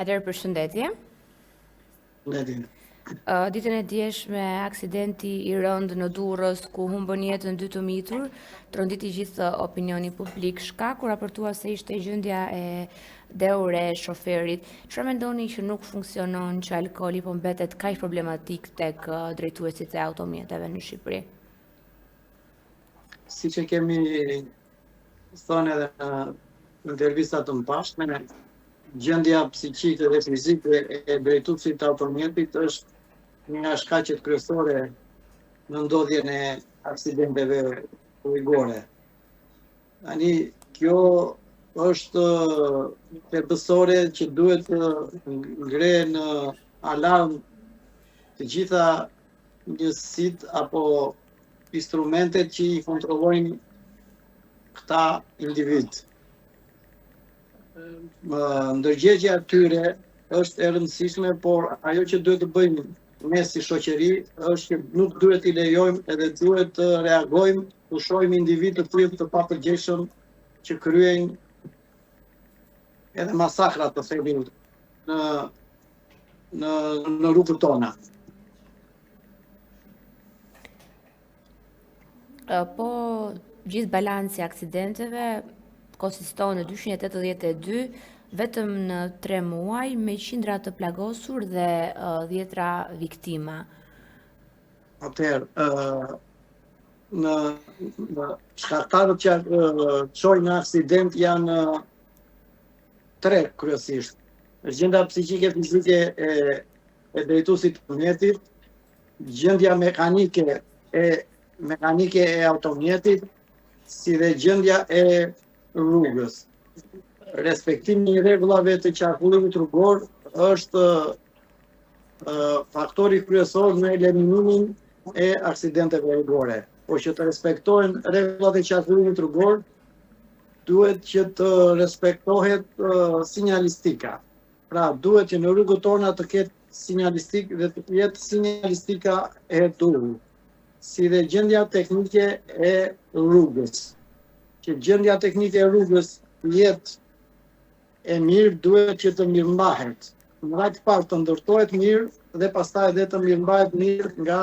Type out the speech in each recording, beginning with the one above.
Atëherë përshëndetje. Ditën e djeshme aksidenti i rënd në Durrës ku humbën jetën 2 të mitur, tronditi gjithë opinioni publik. Shkaku raportua se ishte gjendja e deure e shoferit. Çfarë mendoni që nuk funksionon që alkooli po mbetet kaq problematik tek drejtuesit e automjeteve në Shqipëri? Siç e kemi thënë edhe në intervistat të mëparshme, gjendja psiqike dhe fizike e drejtuesit të automjetit është një nga shkaqet kryesore në ndodhjen e aksidenteve rrugore. Tani kjo është thelbësore që duhet të ngrehet në alarm të gjitha njësitë apo instrumentet që i kontrollojnë këta individ. Ndërgjegjja e tyre është e rëndësishme, por ajo që duhet të bëjmë ne si shoqëri është që nuk duhet i lejojmë edhe duhet të reagojmë, të shohim individ të tillë të papërgjegjshëm që kryejnë edhe masakra të themi në rrugët tona. Po gjithë balanci aksidenteve konsiston në 282, vetëm në 3 muaj me qindra të plagosur dhe 10 viktima. Atëherë, në shkaktarët që çojnë në aksident janë 3 kryesisht. Gjendja psiqike fizike e drejtuesit të mjetit, gjendja mekanike e automjetit, si dhe gjendja e rrugës. Respektimi i rregullave të qarkullimit rrugor është faktori kryesor në eliminimin e aksidenteve rrugore. Po që të respektohen rregullat e qarkullimit rrugor, duhet që të respektohet sinjalistika. Pra duhet që në rrugët tona të ketë sinjalistikë dhe të jetë sinjalistika e duhur, si dhe gjendja teknike e rrugës. Që gjendja teknike e rrugës jetë e mirë, duhet që të mirëmbahet. Në parë të ndërtohet mirë dhe pastaj edhe të mirëmbahet mirë nga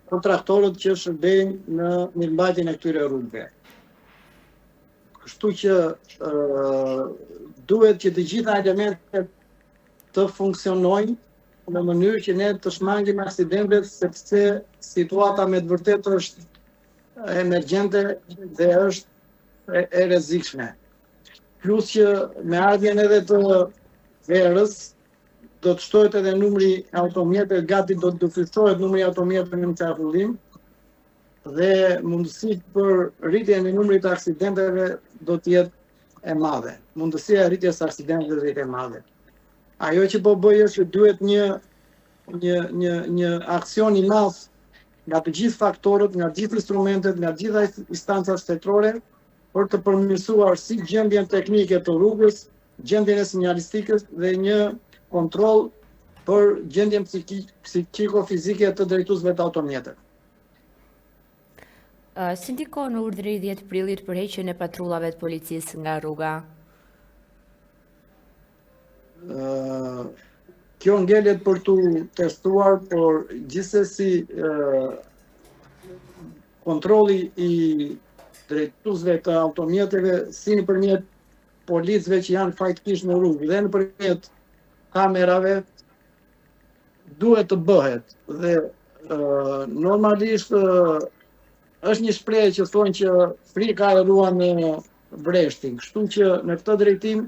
kontraktorët që shërbejnë në mirëmbajtjen e këtyre rrugëve. Kështu që duhet që të gjitha elementet të funksionojnë në mënyrë që ne të shmangim aksidentet, sepse situata me të vërtetë është emergjente dhe është e rrezikshme. Plus që me ardhjen edhe të verës, do të shtohet edhe numri automjeteve, gati do të fitohet numri automjeteve në qarkullim dhe mundësitë për rritjen e numrit të aksidenteve do të jetë e madhe. Mundësia e rritjes së aksidenteve do të jetë e madhe. Ajo që po bëj është që duhet një aksion i madh nga të gjithë faktorët, nga të gjithë instrumentet, nga të gjitha instancat shtetërore, për të përmirësuar si gjendjen teknike të rrugës, gjendjen e sinjalistikës dhe një kontroll për gjendjen psiqiko-fizike të drejtuesve të automjeteve. Si ndikon urdhri 10 prillit për heqjen e patrullave të policisë nga rruga? Kjo ngelet për tu testuar, por gjithsesi kontrolli i drejtuesve të automjeteve si nëpërmjet policëve që janë fajtëkisht në rrugë dhe nëpërmjet kamerave duhet të bëhet dhe normalisht është një shprehje që thonë që frika e ruan breshtin. Kështu që në këtë drejtim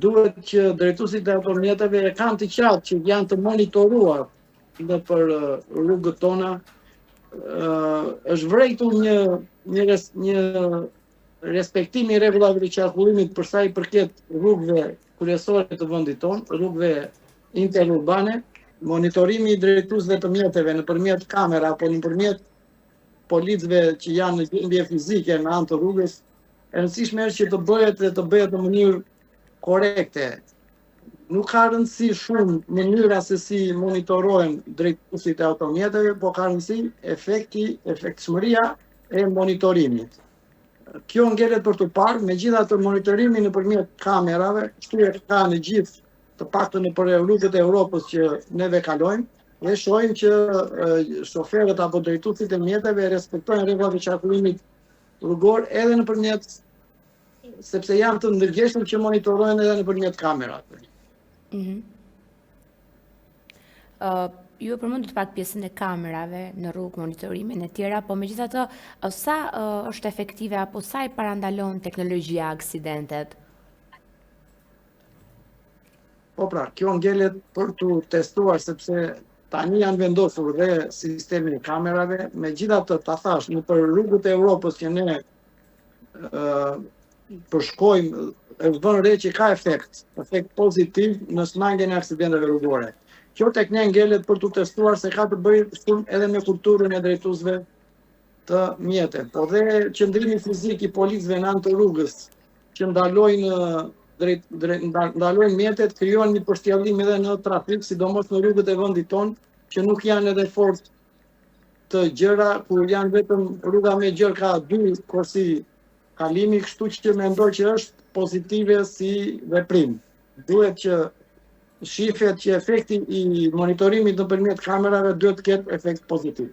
duhet që drejtuesit e automjeteve e kanë të qartë që janë të monitoruar nëpër rrugët tona. Është vërejtur një respektim i rregullave të qarkullimit për sa i përket rrugëve kryesore të vendit tonë, rrugëve interurbane, monitorimi i drejtuesve të mjeteve nëpërmjet kamera apo nëpërmjet policëve që janë në gjendje fizike në anë të rrugës, e rëndësishme është që të bëhet në mënyrë korekte. Nuk ka rëndësi shumë mënyra se si monitorohen drejtuesit e automjeteve, po ka rëndësi efektshmëria e monitorimit. Kjo ngelet për të parë, megjithatë monitorimi nëpërmjet kamerave, shtyhet ka në gjithë, të paktën nëpër rrugët e Europës që neve kalojmë, dhe shohim që shoferët apo drejtuesit e mjeteve respektojnë rregullat e qarkullimit rrugor edhe nëpërmjet, sepse janë të ndërgjegjshëm që monitorojnë edhe nëpërmjet kamerave. Ju e përmendët pak pjesën e kamerave në rrugë, monitorimin e tjera, po megjithatë, sa është efektive apo sa i parandalon teknologjia aksidentet? Po pra, kjo ngelet për të testuar, sepse tani janë vendosur dhe sistemin e kamerave, megjithatë ta thash, nëpër rrugët e Europës që ne përshkojmë, e vënë re që ka efekt pozitiv në smangjen e aksidenteve rrugore. Kjo tek ne ngelet për të testuar se ka të bëjë shumë edhe me kulturën e drejtuesve të mjetet. Po dhe qëndrimi fizik i policëve në anë të rrugës që ndalojnë mjetet, krijon një përshtjellim edhe në trafik, sidomos në rrugët e vendit tonë, që nuk janë edhe fort të gjëra, kur janë vetëm rruga me gjërë ka 2 korsi kalimi, kështu që mendoj që është pozitive si veprim. Duhet që shifet që efekti i monitorimit nëpërmjet kamerave duhet të ketë efekt pozitiv.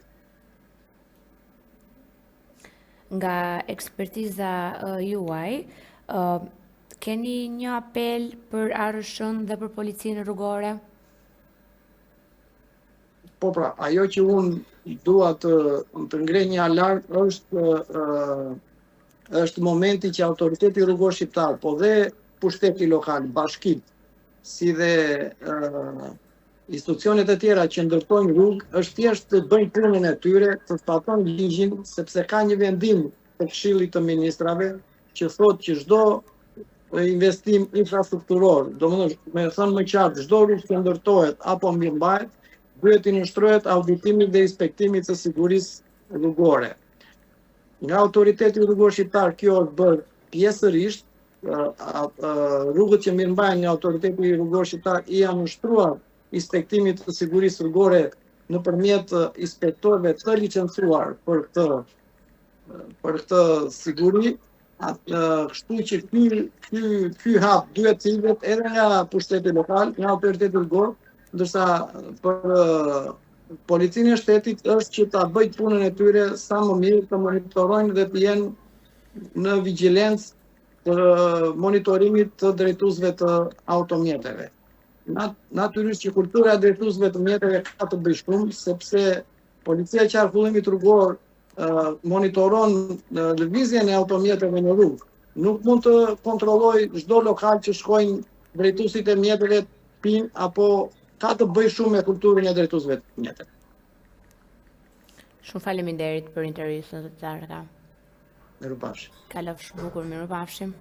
Nga ekspertiza juaj, keni një apel për ARSH-n dhe për policinë rrugore? Po pra, ajo që unë dua të ngrej një alarm është momenti që autoriteti rrugor shqiptar, po dhe pushteti lokal, bashkitë, si dhe institucionet e tjera që ndërtojnë rrugë, është thjesht të bëjnë punën e tyre, të zbatojnë ligjin, sepse ka një vendim të Këshillit të Ministrave që thotë që çdo investim infrastrukturor, domethënë me thënë më qartë, çdo rrugë që ndërtohet apo mbimbahet, duhet i nënshtrohet auditimit dhe inspektimit të sigurisë rrugore. Nga autoriteti rrugor shqiptar kjo është bërë pjesërisht, rrugët që mirëmbajnë nga autoriteti rrugor shqiptar i janë ushtruar inspektimit të sigurisë rrugore nëpërmjet inspektorëve të licencuar për këtë siguri, kështu që ky hap duhet të illet edhe nga pushteti lokal, nga autoriteti rrugor, ndërsa për policinë e shtetit është që ta bëjë punën e tyre sa më mirë, të monitorojnë dhe të jenë në vigjilencë të monitorimit të drejtuesve të automjeteve. Natyrisht që kultura e drejtuesve të mjeteve ka të bëjë shumë, sepse policia e qarkullimit rrugor monitoron lëvizjen e automjeteve në rrugë. Nuk mund të kontrollojë çdo lokal që shkojnë drejtuesit e mjeteve pinë, apo ka të bëjë shumë me kulturën e drejtuesve të mjeteve. Shumë faleminderit për intervistën të qarta. Mirupafshim. Kalofsh bukur, mirupafshim.